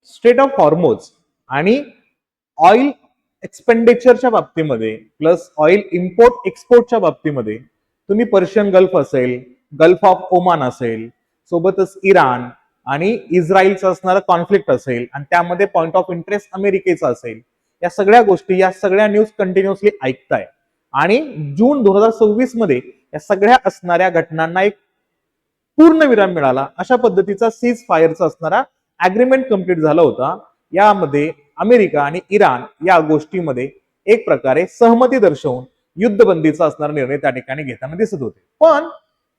Straight of Hormuz आणि oil एक्सपेंडिचरच्या बाबतीमध्ये plus oil import एक्सपोर्टच्या बाबतीमध्ये तुम्ही पर्शियन गल्फ असेल, गल्फ ऑफ ओमान असेल, सोबतच इराण आणि इस्रायलचं असणारं कॉन्फ्लिक्ट असेल आणि त्यामध्ये पॉइंट ऑफ इंटरेस्ट अमेरिकेचा असेल, या सगळ्या गोष्टी, या सगळ्या न्यूज कंटिन्युअसली ऐकताय आणि जून 2026 मध्ये या सगळ्या असणाऱ्या घटनांना एक पूर्ण विराम मिळाला. अशा पद्धतीचा सीज फायरचा असणारा अग्रीमेंट कंप्लीट झाला होता. यामध्ये अमेरिका आणि इराण या गोष्टीमध्ये एक प्रकारे सहमती दर्शवून युद्धबंदीचा असणारा निर्णय त्या ठिकाणी घेताना दिसत होते. पण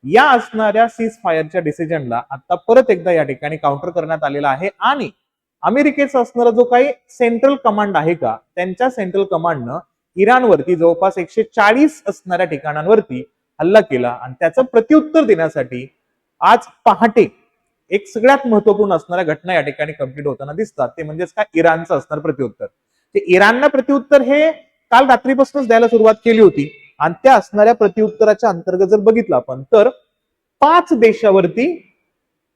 या असणाऱ्या सीज फायरच्या डिसिजनला आता परत एकदा या ठिकाणी काउंटर करण्यात आलेला आहे आणि अमेरिकेचा असणारा जो काही सेंट्रल कमांड आहे का, त्यांच्या सेंट्रल कमांडनं इराणवरती जवळपास 140 असणाऱ्या ठिकाणांवरती हल्ला केला आणि त्याचं प्रत्युत्तर देण्यासाठी आज पहाटे एक सगळ्यात महत्वपूर्ण असणाऱ्या घटना या ठिकाणी कंप्लीट होताना दिसतात. ते म्हणजेच काय, इराणचं असणार प्रत्युत्तर. ते इराणनं प्रत्युत्तर हे काल रात्रीपासूनच द्यायला सुरुवात केली होती आणि त्या असणाऱ्या प्रत्युत्तराच्या अंतर्गत जर बघितलं आपण तर 5 देशावरती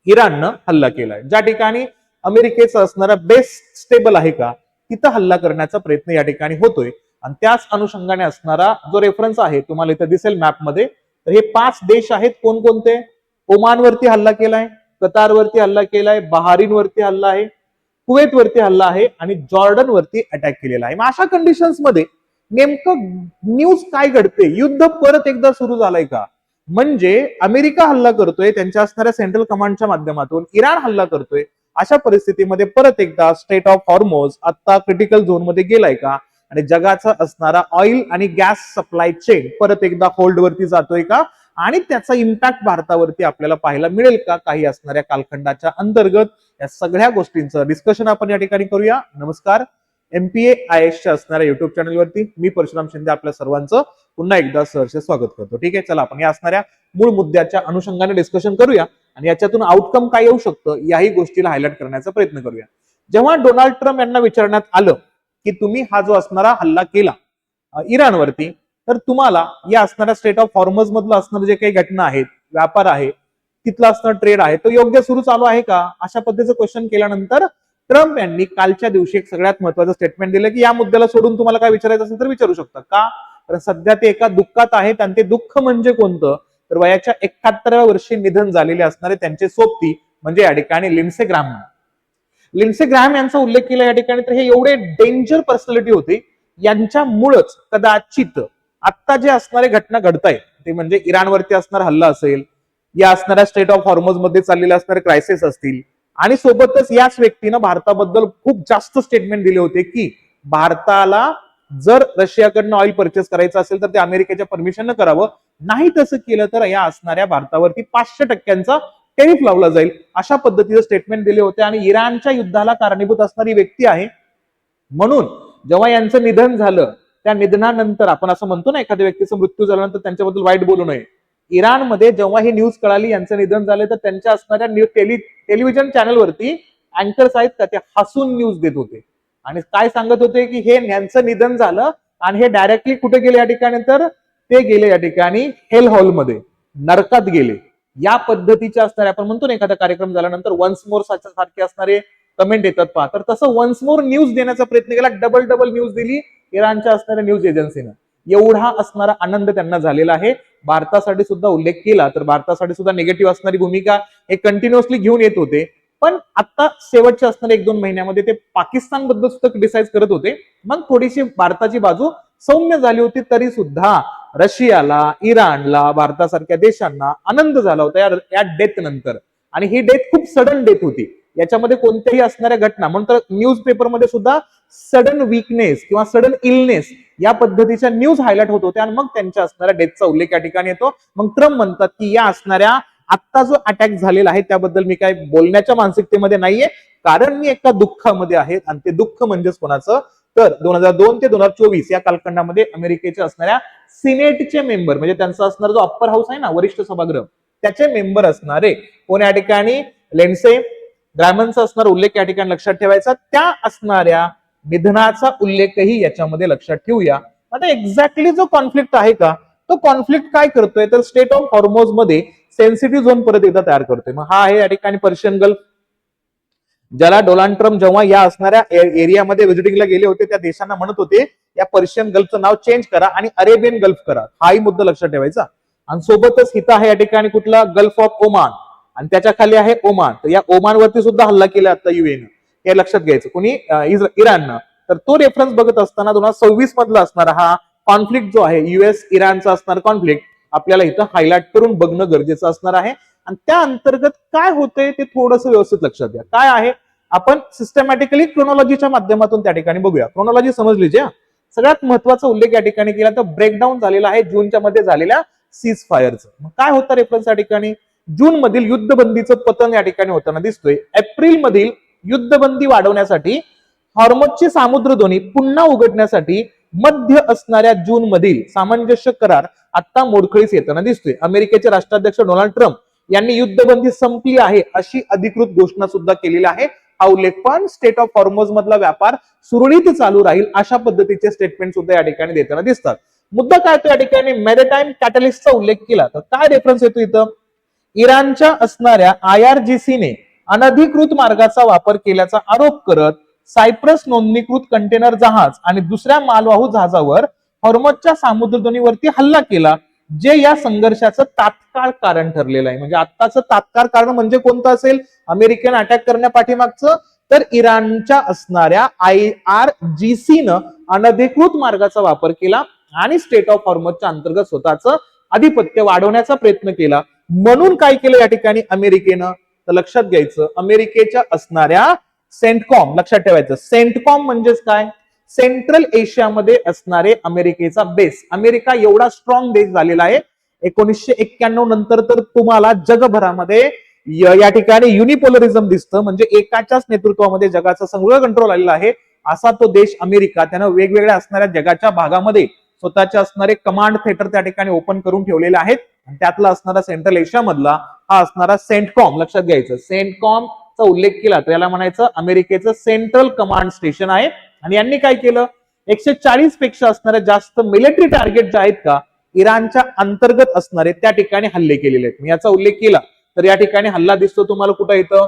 इराणनं हल्ला केलाय. ज्या ठिकाणी अमेरिकेचा असणारा बेस स्टेबल आहे का, तिथं हल्ला करण्याचा प्रयत्न या ठिकाणी होतोय आणि त्याच अनुषंगाने असणारा जो रेफरन्स आहे तुम्हाला इथं दिसेल मॅपमध्ये, तर हे 5 देश आहेत. कोणकोणते? ओमानवरती हल्ला केलाय, कतारवरती हल्ला केलाय, बहारीनवरती हल्ला आहे, कुवेतवरती हल्ला आहे आणि जॉर्डनवरती अटॅक केलेला आहे. मग अशा कंडिशन्स मध्ये नेमकं न्यूज काय घडते? युद्ध परत एकदा सुरू झालंय का? म्हणजे अमेरिका हल्ला करतोय त्यांच्या असणाऱ्या सेंट्रल कमांडच्या माध्यमातून, इराण हल्ला करतोय. अशा परिस्थितीमध्ये परत एकदा स्ट्रेट ऑफ हॉर्मोज आता क्रिटिकल झोन मध्ये गेलाय का आणि जगाचा असणारा ऑइल आणि गॅस सप्लाय चेन परत एकदा होल्ड वरती जातोय का आणि त्याचा इम्पॅक्ट भारतावरती आपल्याला पाहायला मिळेल का काही असणाऱ्या कालखंडाच्या अंतर्गत? या सगळ्या गोष्टींचं डिस्कशन आपण या ठिकाणी करूया. नमस्कार, MPA-IAS च्या असणाऱ्या युट्यूब चॅनलवरती मी परशुराम शिंदे आपल्या सर्वांचं पुन्हा एकदा सहर्ष स्वागत करतो. ठीक आहे, चला आपण या असणाऱ्या मूळ मुद्द्याच्या अनुषंगाने डिस्कशन करूया आणि याच्यातून आउटकम काय येऊ शकतं याही गोष्टीला हायलाइट करण्याचा प्रयत्न करूया. जेव्हा डोनाल्ड ट्रम्प यांना विचारण्यात आलं की तुम्ही हा जो असणारा हल्ला केला इराणवरती, तर तुम्हाला या असणाऱ्या स्टेट ऑफ हॉर्मज मधलं असणारं जे काही घटना आहेत, व्यापार आहे, तिथलं असणारं ट्रेड आहे, तो योग्य सुरू चालू आहे का, अशा पद्धतीचं क्वेश्चन केल्यानंतर ट्रम्प यांनी कालच्या दिवशी एक सगळ्यात महत्वाचं स्टेटमेंट दिलं की या मुद्द्याला सोडून तुम्हाला काय विचारायचं असेल तर विचारू शकता. का? तर सध्या ते एका दुःखात आहेत आणि ते दुःख म्हणजे कोणतं, तर वयाच्या 71व्या वर्षी निधन झालेले असणारे त्यांचे सोबती म्हणजे या ठिकाणी लिंडसे ग्रॅहम. लिंडसे ग्रॅहम यांचा उल्लेख केला या ठिकाणी. तर हे एवढे डेंजर पर्सनॅलिटी होते, यांच्यामुळेच कदाचित आता जे असणारे घटना घडतायत ते म्हणजे इराणवरती असणारा हल्ला असेल, या असणाऱ्या स्टेट ऑफ हॉर्मोज मध्ये चाललेले असणारे क्रायसिस असतील आणि सोबतच याच व्यक्तीनं भारताबद्दल खूप जास्त स्टेटमेंट दिले होते की भारताला जर रशियाकडनं ऑइल परचेस करायचं असेल तर ते अमेरिकेच्या परमिशननं करावं, नाही तसं केलं तर या असणाऱ्या भारतावरती 500% टेरिफ लावला जाईल, अशा पद्धतीचं स्टेटमेंट दिले होते. आणि इराणच्या युद्धाला कारणीभूत असणारी व्यक्ती आहे म्हणून जेव्हा यांचं निधन झालं त्या निधनानंतर आपण असं म्हणतो ना, एखाद्या व्यक्तीचा मृत्यू झाल्यानंतर त्यांच्याबद्दल वाईट बोलू नये. इराणमध्ये जेव्हा ही न्यूज कळाली यांचं निधन झालं तर त्यांच्या असणाऱ्या टेलिव्हिजन चॅनलवरती अँकर्स आहेत का ते हसून न्यूज देत होते आणि काय सांगत होते की हे यांचं निधन झालं आणि हे डायरेक्टली कुठे गेले या ठिकाणी, तर ते गेले या ठिकाणी हेल हॉलमध्ये, नरकात गेले. या पद्धतीच्या असणारे आपण म्हणतो ना, एखादा कार्यक्रम झाल्यानंतर वन्स मोर सारखे असणारे कमेंट येतात पहा, तर तसं वन्स मोर न्यूज देण्याचा प्रयत्न केला, डबल न्यूज दिली इराणच्या असणाऱ्या न्यूज एजन्सीनं. एवढा असणारा आनंद त्यांना झालेला आहे. भारतासाठी सुद्धा उल्लेख केला तर भारतासाठी सुद्धा निगेटिव्ह असणारी भूमिका हे कंटिन्युअसली घेऊन येत होते. पण आता शेवटच्या असणाऱ्या 1-2 महिन्यामध्ये ते पाकिस्तान बद्दल सुद्धा डिसाईड करत होते. मग थोडीशी भारताची बाजू सौम्य झाली होती, तरी सुद्धा रशियाला, इराणला, भारतासारख्या देशांना आनंद झाला होता या डेथ नंतर. आणि ही डेथ खूप सडन डेथ होती, याच्यामध्ये कोणत्याही असणाऱ्या घटना म्हणून न्यूज पेपरमध्ये सुद्धा सडन वीकनेस किंवा सडन इलनेस या पद्धतीच्या न्यूज हायलाइट होत होत्या आणि मग त्यांच्या असणाऱ्या डेथचा उल्लेख या ठिकाणी येतो. मग ट्रम्प म्हणतात की या असणाऱ्या आत्ता जो अटॅक झालेला आहे त्याबद्दल मी काय बोलण्याच्या मानसिकतेमध्ये नाहीये, कारण मी एका दुःखामध्ये आहे आणि ते दुःख म्हणजेच कोणाचं, तर 2002 ते 2024 या कालखंडामध्ये अमेरिकेचे असणाऱ्या सिनेटचे मेंबर म्हणजे त्यांचा असणारा जो अप्पर हाऊस आहे ना, वरिष्ठ सभागृह, त्याचे मेंबर असणारे कोण या ठिकाणी लिंडसे ग्रॅहमचा असणारा उल्लेख या ठिकाणी लक्षात ठेवायचा. त्या असणाऱ्या निधनाचा उल्लेखही याच्यामध्ये लक्षात ठेवूया. आता एक्झॅक्टली जो कॉन्फ्लिक्ट आहे का, तो कॉन्फ्लिक्ट काय करतोय तर स्टेट ऑफ हॉर्मोज मध्ये सेन्सिटिव्ह झोन परत एकदा तयार करतोय. मग हा आहे या ठिकाणी पर्शियन गल्फ. ज्याला डोनाल्ड ट्रम्प जेव्हा या असणाऱ्या एरियामध्ये व्हिजिटिंगला गेले होते त्या देशांना म्हणत होते या पर्शियन गल्फचं नाव चेंज करा आणि अरेबियन गल्फ करा. हाही मुद्दा लक्षात ठेवायचा. आणि सोबतच इथं आहे या ठिकाणी कुठला गल्फ ऑफ ओमान आणि त्याच्या खाली आहे ओमान. तर या ओमानवरती सुद्धा हल्ला केला आता युएन, हे लक्षात घ्यायचं. कुणी इराणनं. तर तो रेफरन्स बघत असताना 2026 मधला असणारा हा कॉन्फ्लिक्ट जो आहे युएस इराणचा असणारा कॉन्फ्लिक्ट आपल्याला इथं हायलाइट करून बघणं गरजेचं असणार आहे. आणि त्या अंतर्गत काय होतंय ते थोडंसं व्यवस्थित लक्षात घ्या. काय आहे आपण सिस्टमॅटिकली क्रोनॉलॉजीच्या माध्यमातून त्या ठिकाणी बघूया. क्रोनॉलॉजी समजली जे सगळ्यात महत्वाचा उल्लेख या ठिकाणी केला तर ब्रेकडाऊन झालेला आहे जूनच्या मध्ये झालेल्या सीज फायरचं. मग काय होतं रेफरन्स या ठिकाणी जून मधील युद्धबंदीचं पतन या ठिकाणी होताना दिसतोय. एप्रिल मधील युद्धबंदी वाढवण्यासाठी हॉर्मझची सामुद्रधुनी पुन्हा उघडण्यासाठी मध्य असणाऱ्या जून मधील सामंजस्य करार आता मोडकळीस येताना दिसतोय. अमेरिकेचे राष्ट्राध्यक्ष डोनाल्ड ट्रम्प यांनी युद्धबंदी संपली आहे अशी अधिकृत घोषणा सुद्धा केलेली आहे. हा उल्लेख पण स्टेट ऑफ हॉर्मोज मधला व्यापार सुरळीत चालू राहील अशा पद्धतीचे स्टेटमेंट सुद्धा या ठिकाणी देताना दिसतात. मुद्दा काय तो या ठिकाणी मॅरिटाइम कॅटलिस्टचा उल्लेख केला तर काय रेफरन्स येतो इथं इराणच्या असणाऱ्या IRGC अनधिकृत मार्गाचा वापर केल्याचा आरोप करत सायप्रस नोंदणीकृत कंटेनर जहाज आणि दुसऱ्या मालवाहू जहाजावर हॉर्मझच्या सामुद्रधुनीवरती हल्ला केला जे या संघर्षाचं तात्काळ कारण ठरलेलं आहे. म्हणजे आत्ताचं तात्काळ कारण म्हणजे कोणतं असेल अमेरिकन अटॅक करण्यापाठीमागचं तर इराणच्या असणाऱ्या IRGC अनधिकृत मार्गाचा वापर केला आणि स्टेट ऑफ हॉर्मझच्या अंतर्गत स्वतःचं आधिपत्य वाढवण्याचा प्रयत्न केला. म्हणून काय केलं या ठिकाणी अमेरिकेनं तर लक्षात घ्यायचं अमेरिकेच्या असणाऱ्या सेंटकॉम लक्षात ठेवायचं. सेंटकॉम म्हणजेच काय सेंट्रल एशियामध्ये असणारे अमेरिकेचा बेस. अमेरिका एवढा स्ट्रॉंग देश झालेला आहे 1991 नंतर तर तुम्हाला जगभरामध्ये या ठिकाणी युनिपोलरिझम दिसतं. म्हणजे एकाच्याच नेतृत्वामध्ये जगाचा सगळं कंट्रोल आलेला आहे असा तो देश अमेरिका. त्यानं वेगवेगळ्या असणाऱ्या जगाच्या भागामध्ये स्वतःचे असणारे कमांड थिएटर त्या ठिकाणी ओपन करून ठेवलेले आहेत. त्यातला असणारा सेंट्रल एशिया मधला हा असणारा सेंटकॉम लक्षात घ्यायचं. सेंटकॉम चा उल्लेख केला तर याला म्हणायचं अमेरिकेचं सेंट्रल कमांड स्टेशन आहे. आणि यांनी काय केलं 140 पेक्षा असणारे जास्त मिलिटरी टार्गेट जे आहेत का इराणच्या अंतर्गत असणारे त्या ठिकाणी हल्ले केलेले आहेत. मी याचा उल्लेख केला तर या ठिकाणी हल्ला दिसतो तुम्हाला कुठं येतं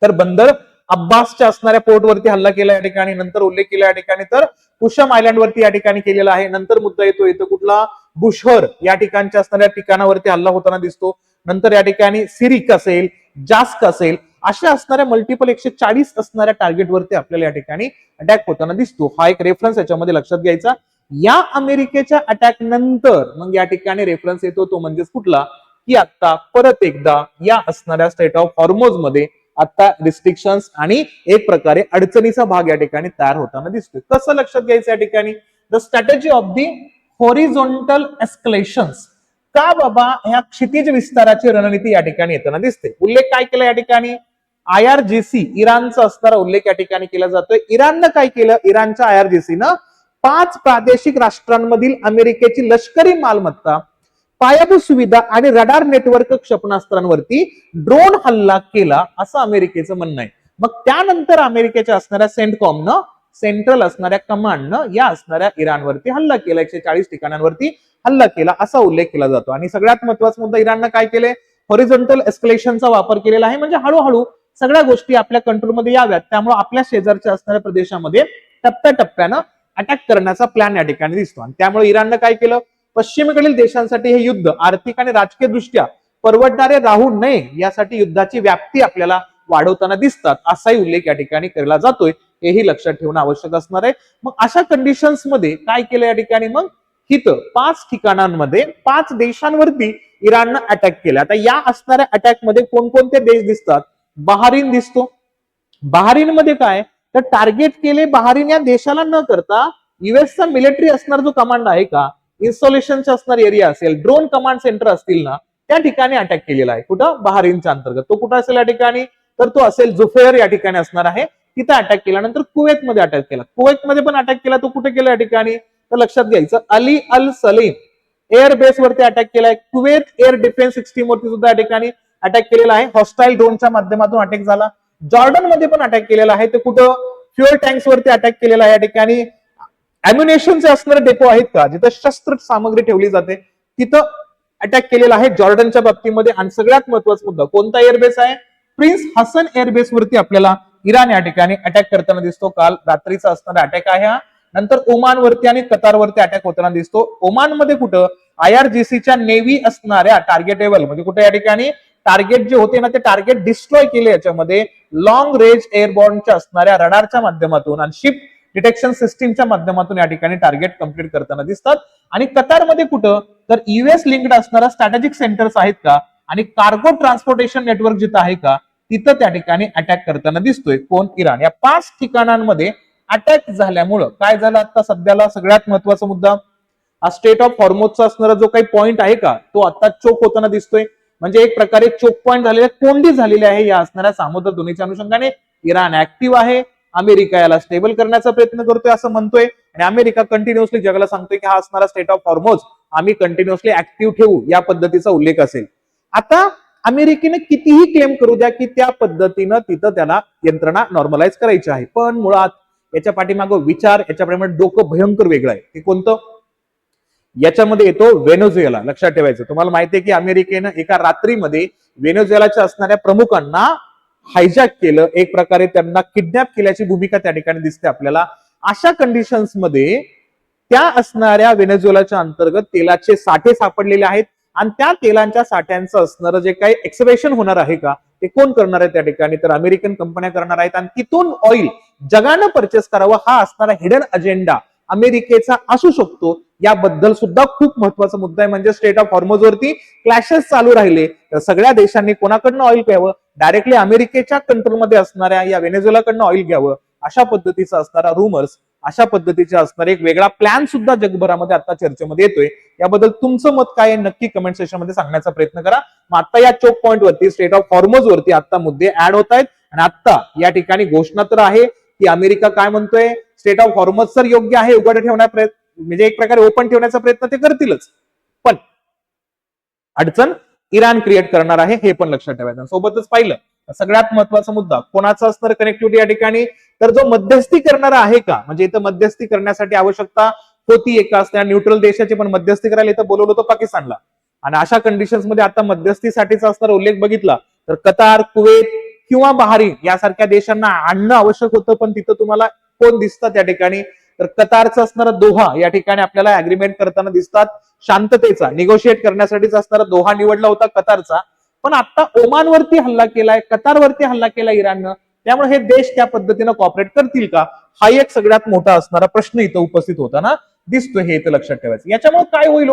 तर बंदर अब्बासच्या असणाऱ्या पोर्टवरती हल्ला केला या ठिकाणी. नंतर उल्लेख केला या ठिकाणी तर कुशम आयलंड वरती या ठिकाणी केलेला आहे. नंतर मुद्दा येतो कुठला बुशहर या ठिकाणच्या असणाऱ्या ठिकाणावरती हल्ला होताना दिसतो. नंतर या ठिकाणी सिरिक असेल जास्क असेल अशा असणाऱ्या मल्टिपल 140 असणाऱ्या टार्गेटवरती आपल्याला या ठिकाणी अटॅक होताना दिसतो. हा एक रेफरन्स याच्यामध्ये लक्षात घ्यायचा. या अमेरिकेच्या अटॅक नंतर मग या ठिकाणी रेफरन्स येतो तो म्हणजेच कुठला की आता परत एकदा या असणाऱ्या स्टेट ऑफ हॉर्मोज मध्ये आता रिस्ट्रिक्शन्स आणि एक प्रकारे अडचणीचा भाग या ठिकाणी तयार होताना दिसतोय. कसं लक्षात घ्यायचं या ठिकाणी the strategy of the horizontal escalations. का बाबा ह्या क्षितिज विस्ताराची रणनीती या ठिकाणी येताना दिसते. उल्लेख काय केला या ठिकाणी IRGC इराणचा असणारा उल्लेख या ठिकाणी केला जातोय. इराणनं काय केलं इराणच्या IRGC 5 प्रादेशिक राष्ट्रांमधील अमेरिकेची लष्करी मालमत्ता पायाभूत सुविधा आणि रडार नेटवर्क क्षेपणास्त्रांवरती ड्रोन हल्ला केला असं अमेरिकेचं म्हणणं आहे. मग त्यानंतर अमेरिकेच्या असणाऱ्या सेंटकॉमनं सेंट्रल असणाऱ्या कमांडनं या असणाऱ्या इराणवरती हल्ला केला 140 ठिकाणांवरती हल्ला केला असा उल्लेख केला जातो. आणि सगळ्यात महत्वाचा मुद्दा इराणनं काय केले हॉरिझॉन्टल एस्कलेशनचा वापर केलेला आहे. म्हणजे हळूहळू सगळ्या गोष्टी आपल्या कंट्रोलमध्ये याव्यात त्यामुळे आपल्या शेजारच्या असणाऱ्या प्रदेशामध्ये टप्प्याटप्प्यानं अटॅक करण्याचा प्लॅन या ठिकाणी दिसतो. आणि त्यामुळे इराणनं काय केलं पश्चिमेकडील देशांसाठी हे युद्ध आर्थिक आणि राजकीय दृष्ट्या परवडणारे राहू नये यासाठी युद्धाची व्याप्ती आपल्याला वाढवताना दिसतात असाही उल्लेख या ठिकाणी केला जातोय. हेही लक्षात ठेवणं आवश्यक असणार आहे. मग अशा कंडिशन्स मध्ये काय केलं या ठिकाणी मग हिथं 5 ठिकाणांमध्ये 5 देशांवरती इराणनं अटॅक केला. आता या असणाऱ्या अटॅक मध्ये कोणकोणते देश दिसतात बहारीन दिसतो. बहारीन मध्ये काय तर टार्गेट केले बहारीन या देशाला न करता युएसचा मिलिटरी असणार जो कमांड आहे का इन्स्टॉलेशनचा असणार एरिया असेल ड्रोन कमांड सेंटर असतील ना त्या ठिकाणी अटॅक केलेला आहे. कुठं बहारीनच्या अंतर्गत. तो कुठं असेल या ठिकाणी तर तो असेल जुफेर या ठिकाणी असणार आहे. तिथं अटॅक केला. नंतर कुवेत मध्ये अटॅक केला. कुवेत मध्ये पण अटॅक केला. तो कुठे केला या ठिकाणी तर लक्षात घ्यायचं अली अल सलीम एअर बेस वरती अटॅक केलाय. कुवेत एअर डिफेन्स सिस्टीम वरती सुद्धा या ठिकाणी अटॅक केलेला आहे. हॉस्टाईल ड्रोनच्या माध्यमातून अटॅक झाला. जॉर्डन मध्ये पण अटॅक केलेला आहे. ते कुठं फ्युएल टँक्स वरती अटॅक केलेला आहे. या ठिकाणी अम्युनेशनचे असणारे डेपो आहेत का जिथं शस्त्र सामग्री ठेवली जाते तिथं अटॅक केलेला आहे जॉर्डनच्या बाबतीमध्ये. आणि सगळ्यात महत्वाचा मुद्दा कोणता एअरबेस आहे प्रिन्स हसन एअरबेस वरती आपल्याला इराण या ठिकाणी अटॅक करताना दिसतो. काल रात्रीचा असणारा अटॅक आहे हा. नंतर ओमानवरती आणि कतारवरती अटॅक होताना दिसतो. ओमानमध्ये कुठं IRGCच्या नेव्ही असणाऱ्या टार्गेटेबल म्हणजे कुठे या ठिकाणी टार्गेट जे होते ना ते टार्गेट डिस्ट्रॉय केले. याच्यामध्ये लॉंग रेंज एअरबॉर्नच्या असणाऱ्या रडारच्या माध्यमातून आणि शिप डिटेक्शन सिस्टीमच्या माध्यमातून या ठिकाणी टार्गेट कंप्लीट करताना दिसतात. आणि कतारमध्ये कुठं तर US लिंक्ड असणारा स्ट्रॅटेजिक सेंटर्स आहेत का आणि कार्गो ट्रान्सपोर्टेशन नेटवर्क जिथं आहे का तिथं त्या ठिकाणी अटॅक करताना दिसतोय. कोण? इराण. या 5 ठिकाणांमध्ये अटॅक झाल्यामुळं काय झालं आता सध्याला सगळ्यात महत्वाचा मुद्दा हा स्टेट ऑफ हॉर्मोजचा असणारा जो काही पॉइंट आहे का तो आता चोक होताना दिसतोय. म्हणजे एक प्रकारे चोक पॉइंट झालेले कोंडी झालेली आहे या असणाऱ्या सामुद्र धुनीच्या अनुषंगाने. इराण ऍक्टिव्ह आहे. अमेरिका याला स्टेबल करण्याचा प्रयत्न करतोय असं म्हणतोय आणि अमेरिका कंटिन्युअसली जगाला सांगतोय की हा असणारा स्टेट ऑफ हॉर्मोज आम्ही कंटिन्युअसली ऍक्टिव्ह ठेवू या पद्धतीचा उल्लेख असेल. आता अमेरिकेने कितीही क्लेम करू द्या की त्या पद्धतीनं तिथं त्याला यंत्रणा नॉर्मलाइज करायची आहे, पण मुळात याच्या पाठीमागं विचार याच्याप्रमाणे डोकं भयंकर वेगळं आहे. ते कोणतं? याच्यामध्ये येतो व्हेनेझुएला. लक्षात ठेवायचं तुम्हाला माहिती आहे की अमेरिकेनं एका रात्रीमध्ये व्हेनेझुएलाच्या असणाऱ्या प्रमुखांना हायजॅक केलं, एक प्रकारे त्यांना किडनॅप केल्याची भूमिका त्या ठिकाणी दिसते आपल्याला. अशा कंडिशन्स मध्ये त्या असणाऱ्या व्हेनेझुएलाच्या अंतर्गत तेलाचे साठे सापडलेले आहेत आणि त्या तेलांच्या साठ्यांचं असणारं जे काही एक्सप्रेशन होणार आहे का ते कोण करणार आहे त्या ठिकाणी तर अमेरिकन कंपन्या करणार आहेत आणि तिथून ऑइल जगानं परचेस करावं हा असणारा हिडन अजेंडा अमेरिकेचा असू शकतो. याबद्दल सुद्धा खूप महत्वाचा मुद्दा आहे. म्हणजे स्टेट ऑफ हॉर्मोज वरती क्लॅशेस चालू राहिले तर सगळ्या देशांनी कोणाकडनं ऑइल घ्यावं, डायरेक्टली अमेरिकेच्या कंट्रोलमध्ये असणाऱ्या या व्हेनेझुएलाकडनं ऑइल घ्यावं अशा पद्धतीचा असणारा रुमर्स, अशा पद्धतीचा असणारा एक वेगळा प्लॅन सुद्धा जगभरामध्ये आता चर्चेमध्ये येतोय. याबद्दल तुमचं मत काय आहे नक्की कमेंट सेक्शन मध्ये सांगण्याचा प्रयत्न करा. मग आता या चोक पॉइंट वरती स्टेट ऑफ हॉर्मोज वरती आता मुद्दे ऍड होत आहेत आणि आता या ठिकाणी घोषणा तर आहे की अमेरिका काय म्हणतोय स्टेट ऑफ हॉर्मोज सर योग्य आहे उघड ठेवण्याचा प्रयत्न म्हणजे एक प्रकारे ओपन ठेवण्याचा प्रयत्न ते करतीलच, पण अडचण इराण क्रिएट करणार आहे हे पण लक्षात ठेवायचं. सोबतच पाहिलं सगळ्यात महत्वाचा मुद्दा कोणाचा असणार कनेक्टिव्हिटी या ठिकाणी तर जो मध्यस्थी करणारा आहे का म्हणजे इथं मध्यस्थी करण्यासाठी आवश्यकता होती एका असणाऱ्या न्यूट्रल देशाची पण मध्यस्थी करायला इथं बोलवलं होतं पाकिस्तानला आणि अशा कंडिशन्स मध्ये आता मध्यस्थीसाठीचा असणारा उल्लेख बघितला तर कतार, कुवेत किंवा बहारीन यासारख्या देशांना आणणं आवश्यक होतं, पण तिथं तुम्हाला कोण दिसतात त्या ठिकाणी तर कतारचं असणारा दोहा या ठिकाणी आपल्याला अग्रीमेंट करताना दिसतात. शांततेचा निगोशिएट करण्यासाठीच असणारा दोहा निवडला होता कतारचा, पण आता ओमानवरती हल्ला केलाय, कतारवरती हल्ला केला इराणनं, त्यामुळे हे देश त्या पद्धतीनं कॉपरेट करतील का हा एक सगळ्यात मोठा असणारा प्रश्न इथं उपस्थित होताना दिसतोय. हे इथं लक्षात ठेवायचं. याच्यामुळे काय होईल?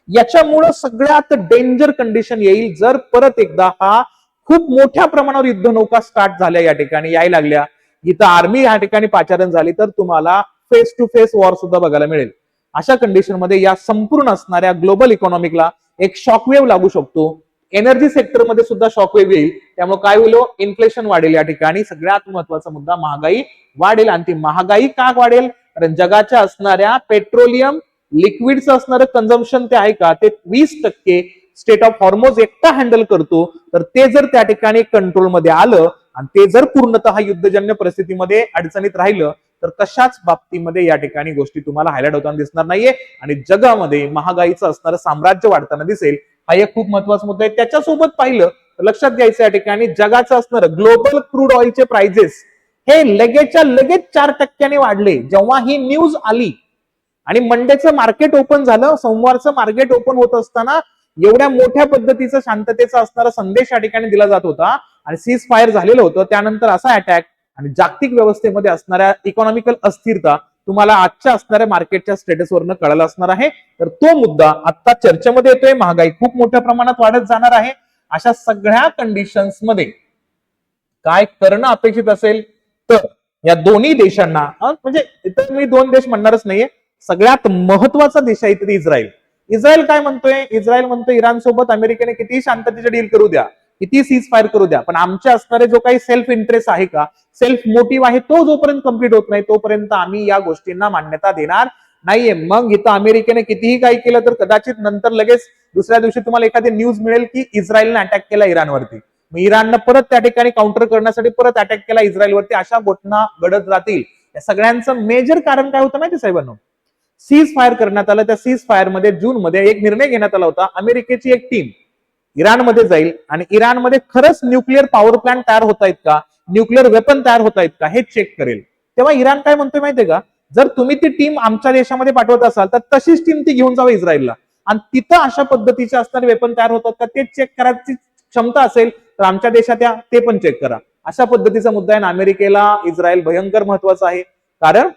याच्यामुळे सगळ्यात डेंजर कंडिशन येईल जर परत एकदा हा खूप मोठ्या प्रमाणावर युद्धनौका स्टार्ट झाल्या या ठिकाणी यायला लागल्या, इथं आर्मी या ठिकाणी पाचारण झाली तर तुम्हाला फेस टू फेस वॉर सुद्धा बघायला मिळेल. अशा कंडिशन मध्ये या संपूर्ण असणाऱ्या ग्लोबल इकॉनॉमिकला एक शॉकवेव्ह लागू शकतो. एनर्जी सेक्टरमध्ये सुद्धा शॉकवेव्ह येईल. त्यामुळे काय होईल? इन्फ्लेशन वाढेल या ठिकाणी. सगळ्यात महत्वाचा मुद्दा महागाई वाढेल आणि ती महागाई का वाढेल? कारण जगाच्या असणाऱ्या पेट्रोलियम लिक्विडचं असणारं कन्झम्पशन ते आहे का ते 20% स्टेट ऑफ हॉर्मोज एकटा हँडल करतो. तर ते जर त्या ठिकाणी कंट्रोलमध्ये आलं आणि ते जर पूर्णतः युद्धजन्य परिस्थितीमध्ये अडचणीत राहिलं तर कशाच बाबतीमध्ये या ठिकाणी गोष्टी तुम्हाला हायलाइट होताना दिसणार नाहीये आणि जगामध्ये महागाईचं असणारं साम्राज्य वाढताना दिसेल. हा एक खूप महत्वाचा मुद्दा आहे. त्याच्यासोबत पाहिलं तर लक्षात घ्यायचं या ठिकाणी जगाचं असणारं ग्लोबल क्रूड ऑइलचे प्राइजेस हे लगेचच्या लगेच 4% वाढले जेव्हा ही न्यूज आली आणि मंडेचं मार्केट ओपन झालं. सोमवारचं मार्केट ओपन होत असताना एवढ्या मोठ्या पद्धतीचा शांततेचा असणारा संदेश या ठिकाणी दिला जात होता आणि सीज फायर झालेलं होतं. त्यानंतर असा अटॅक आणि जागतिक व्यवस्थेमध्ये असणाऱ्या इकॉनॉमिकल अस्थिरता तुम्हाला आजच्या असणाऱ्या मार्केटच्या स्टेटसवरनं कळायला असणार आहे. तर तो मुद्दा आता चर्चेमध्ये येतोय. महागाई खूप मोठ्या प्रमाणात वाढत जाणार आहे. अशा सगळ्या कंडिशन्स मध्ये काय करणं अपेक्षित असेल तर या दोन्ही देशांना म्हणजे इथं मी 2 देश म्हणणारच नाहीये, सगळ्यात महत्वाचा देश आहे इथे इस्रायल. इस्रायल काय म्हणतोय? इस्रायल म्हणतोय इराण सोबत अमेरिकेने किती शांततेचे डील करू द्या, किती सीज फायर करू द्या, पण आमच्या असणारे जो काही सेल्फ इंटरेस्ट आहे का सेल्फ मोटिव्ह आहे तो जोपर्यंत कम्प्लीट होत नाही तोपर्यंत आम्ही या गोष्टींना मान्यता देणार नाहीये. मग इथं अमेरिकेने कितीही काही केलं तर कदाचित नंतर लगेच दुसऱ्या दिवशी तुम्हाला एखादी न्यूज मिळेल की इस्रायलने अटॅक केला इराणवरती, मग इराणनं परत त्या ठिकाणी काउंटर करण्यासाठी परत अटॅक केला इस्रायलवरती. अशा घटना घडत राहतील. या सगळ्यांचं मेजर कारण काय होतं माहिती साहेबांनो? सीज फायर करण्यात आलं. त्या सीज फायर मध्ये जून मध्ये एक निर्णय घेण्यात आला होता. अमेरिकेची एक टीम इराणमध्ये जाईल आणि इराणमध्ये खरंच न्यूक्लिअर पॉवर प्लांट तयार होत आहेत का, न्यूक्लिअर वेपन तयार होत आहेत का हे चेक करेल. तेव्हा इराण काय म्हणतोय माहितीये का, जर तुम्ही ती टीम आमच्या देशामध्ये पाठवत असाल तर तशीच टीम ती घेऊन जावं इस्रायलला आणि तिथं अशा पद्धतीचे असणारे वेपन तयार होतात का ते चेक करायची क्षमता असेल तर आमच्या देशात या ते पण चेक करा. अशा पद्धतीचा मुद्दा आहे. अमेरिकेला इस्रायल भयंकर महत्वाचा आहे, कारण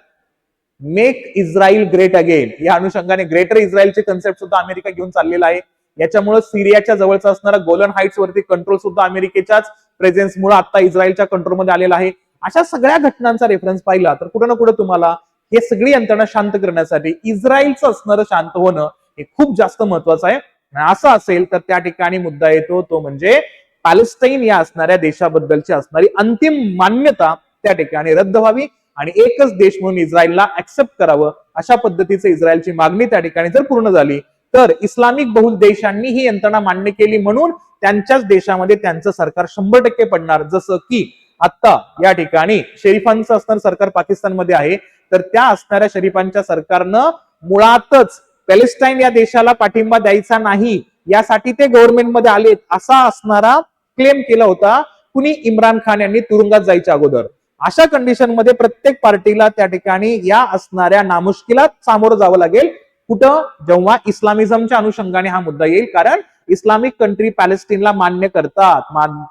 मेक इस्रायल ग्रेट अगेन या अनुषंगाने ग्रेटर इस्रायलचे कन्सेप्ट सुद्धा अमेरिका घेऊन चाललेला आहे. याच्यामुळे सिरियाच्या जवळचा असणारा गोलन हाईट्स वरती कंट्रोल सुद्धा अमेरिकेच्याच प्रेझेन्समुळे आता इस्रायलच्या कंट्रोलमध्ये आलेला आहे. अशा सगळ्या घटनांचा रेफरन्स पाहिला तर कुठे ना कुठे तुम्हाला हे सगळी यंत्रणा शांत करण्यासाठी इस्रायलचं असणारं शांत होणं हे खूप जास्त महत्वाचं आहे. असं असेल तर त्या ठिकाणी मुद्दा येतो तो म्हणजे पॅलेस्टाईन या असणाऱ्या देशाबद्दलची असणारी अंतिम मान्यता त्या ठिकाणी रद्द व्हावी आणि एकच देश म्हणून इस्रायलला ऍक्सेप्ट करावं अशा पद्धतीचे इस्रायलची मागणी त्या ठिकाणी जर पूर्ण झाली तर इस्लामिक बहुल देशांनी ही यंत्रणा मान्य केली म्हणून त्यांच्याच देशामध्ये त्यांचं सरकार 100% पडणार. जसं की आता या ठिकाणी शरीफांचं असणारं सरकार पाकिस्तानमध्ये आहे, तर त्या असणाऱ्या शरीफांच्या सरकारनं मुळातच पॅलेस्टाईन या देशाला पाठिंबा द्यायचा नाही यासाठी ते गव्हर्नमेंटमध्ये आलेत असा असणारा क्लेम केला होता कुणी, इम्रान खान यांनी तुरुंगात जायच्या अगोदर. अशा कंडिशन मध्ये प्रत्येक पार्टीला त्या ठिकाणी या असणाऱ्या नामुष्कीला सामोरं जावं लागेल. कुठं, जेव्हा इस्लामिझमच्या अनुषंगाने हा मुद्दा येईल, कारण इस्लामिक कंट्री पॅलेस्टीनला मान्य करतात,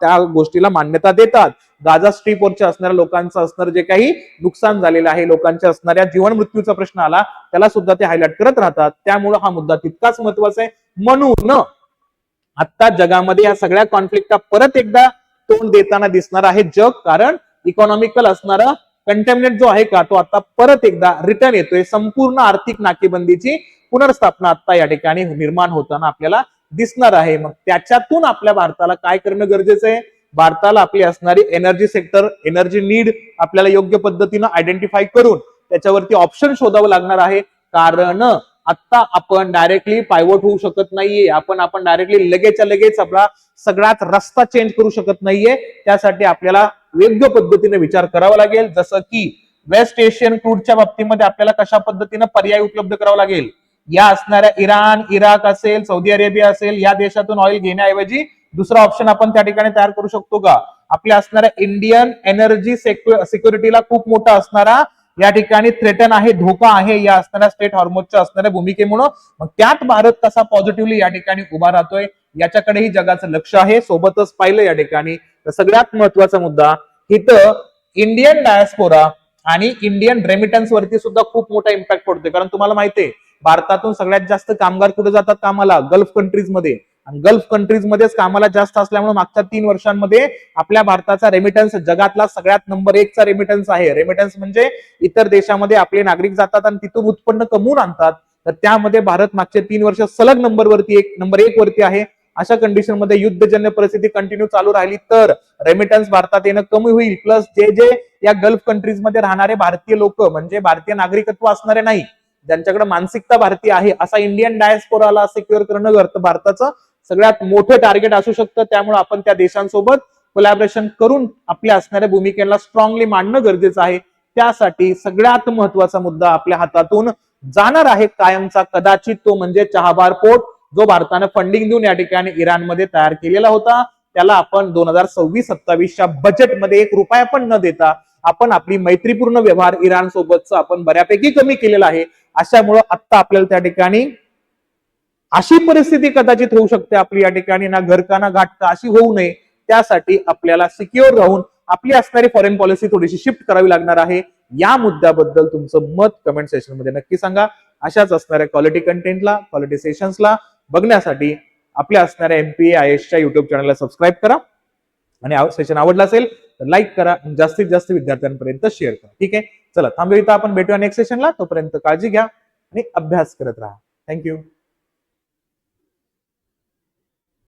त्या गोष्टीला मान्यता देतात. गाझा स्ट्रीपवरच्या असणाऱ्या लोकांचं असणारं जे काही नुकसान झालेलं आहे, लोकांच्या असणाऱ्या जीवन मृत्यूचा प्रश्न आला त्याला सुद्धा ते हायलाइट करत राहतात. त्यामुळे हा मुद्दा तितकाच महत्वाचा आहे. म्हणून आता जगामध्ये या सगळ्या कॉन्फ्लिक्टला परत एकदा तोंड देताना दिसणार आहे जग, कारण इकॉनॉमिकल असणारा कंटेमिनेट जो आहे का तो आता परत एकदा रिटर्न येतोय. संपूर्ण आर्थिक नाकेबंदीची पुनर्स्थापना आता या ठिकाणी निर्माण होताना आपल्याला दिसणार आहे. मग त्याच्यातून आपल्या भारताला काय करणं गरजेचं आहे, भारताला आपली असणारी एनर्जी सेक्टर, एनर्जी नीड आपल्याला योग्य पद्धतीनं आयडेंटिफाय करून त्याच्यावरती ऑप्शन शोधावं लागणार आहे. कारण आता आपण डायरेक्टली पायवट होऊ शकत नाहीये, आपण डायरेक्टली लगेचच्या लगेच आपला सगळ्यात रस्ता चेंज करू शकत नाहीये. त्यासाठी आपल्याला योग्य पद्धतीने विचार करावा लागेल. जसं की वेस्ट एशियन क्रूडच्या बाबतीमध्ये आपल्याला कशा पद्धतीनं पर्याय उपलब्ध करावा लागेल. या असणाऱ्या इराण, इराक असेल, सौदी अरेबिया असेल, या देशातून ऑइल घेण्याऐवजी दुसरा ऑप्शन आपण त्या ठिकाणी तयार करू शकतो का. आपल्या असणाऱ्या इंडियन एनर्जी सिक्युरिटीला खूप मोठा असणारा या ठिकाणी थ्रेटन आहे, धोका आहे या असणाऱ्या स्टेट हॉर्मोजच्या असणाऱ्या भूमिकेमुळे. मग त्यात भारत कसा पॉझिटिव्हली या ठिकाणी उभा राहतोय याच्याकडेही जगाचं लक्ष आहे. सोबतच पाहिलं या ठिकाणी तर सगळ्यात महत्वाचा मुद्दा इथं इंडियन डायस्पोरा आणि इंडियन रेमिटन्स वरती सुद्धा खूप मोठा इम्पॅक्ट पडतोय. कारण तुम्हाला माहितीये भारतातून सगळ्यात जास्त कामगार कुठे जातात कामाला, गल्फ कंट्रीज मध्ये. आणि गल्फ कंट्रीज मध्येच कामाला जास्त असल्यामुळे मागच्या 3 वर्षांमध्ये आपल्या भारताचा रेमिटन्स जगातला सगळ्यात नंबर 1 चा रेमिटन्स आहे. रेमिटन्स म्हणजे इतर देशामध्ये आपले नागरिक जातात आणि तिथून उत्पन्न कमवून आणतात, तर त्यामध्ये भारत मागचे 3 वर्ष सलग नंबर 1 वरती आहे. अशा कंडिशन मध्ये युद्धजन्य परिस्थिती कंटिन्यू चालू राहिली तर रेमिटन्स भारतात येणं कमी होईल. प्लस जे या गल्फ कंट्रीज मध्ये राहणारे भारतीय लोक म्हणजे भारतीय नागरिकत्व असणारे नाही, ज्यांच्याकडे मानसिकता भारतीय आहे, असा इंडियन डायस्पोराला सिक्युअर करणं भारताचं सगळ्यात मोठं टार्गेट असू शकतं. त्यामुळे आपण त्या देशांसोबत कोलॅबरेशन करून आपल्या असणाऱ्या भूमिकेला स्ट्रॉंगली मांडणं गरजेचं आहे. त्यासाठी सगळ्यात महत्वाचा मुद्दा आपल्या हातातून जाणार आहे कायमचा कदाचित, तो म्हणजे चहाबार पोर्ट, जो भारताने फंडिंग देऊन या ठिकाणी इराणमध्ये तयार केलेला होता. त्याला आपण 2026-27च्या बजेटमध्ये 1 रुपया पण न देता आपण आपली मैत्रीपूर्ण व्यवहार इराण सोबतचा आपण बऱ्यापैकी कमी केलेला आहे. अशामुळे आता आपल्याला त्या ठिकाणी अशी परिस्थिती कदाचित होऊ शकते आपली या ठिकाणी ना घरका ना घाटका अशी होऊ नये. त्यासाठी आपल्याला सिक्युअर राहून आपली असणारी फॉरेन पॉलिसी थोडीशी शिफ्ट करावी लागणार आहे. या मुद्द्याबद्दल तुमचं मत कमेंट सेक्शन मध्ये नक्की सांगा. अशाच असणाऱ्या क्वालिटी कंटेंटला, क्वालिटी सेशन्सला बघण्यासाठी आपल्या असणाऱ्या MPA-IAS च्या युट्यूब चॅनलला सबस्क्राईब करा आणि सेशन आवडला असेल तर लाईक करा, जास्तीत जास्त विद्यार्थ्यांपर्यंत शेअर करा. ठीक आहे, चला थांबूया इथं, आपण भेटूया नेक्स्ट सेशनला. तोपर्यंत काळजी घ्या आणि अभ्यास करत राहा. थँक्यू.